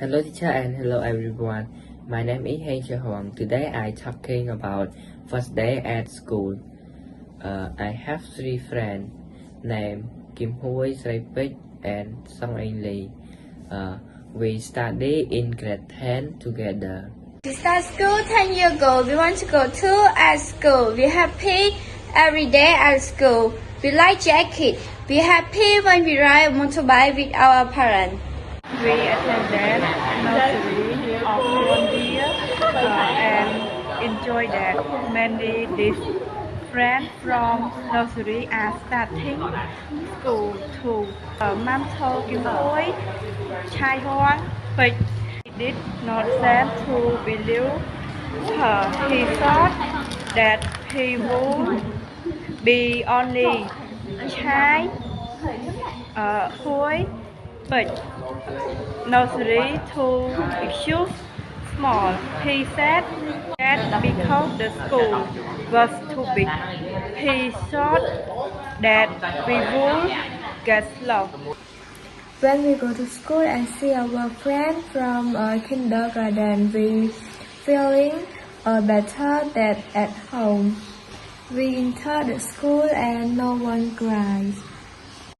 Hello teacher and hello everyone. My name is Heng Chahong. Today I talking about first day at school. I have three friends named Kim Hui, Sraipik and Song Anh Lee. We study in grade 10 together. We start school 10 years ago. We want to go to at school. We happy every day at school. We like jacket. We happy when we ride a motorbike with our parents. We attended nursery of 1 year and enjoy that. Many different from nursery are starting school too. Mom told Kim Hui, Chai Hoan, but he did not seem to believe her. He thought that he would be only Chai Hui, but nursery to excuse small. He said that because the school was too big, he thought that we would get lost. When we go to school and see our friends from kindergarten, we feeling better than at home. We enter the school and no one cries.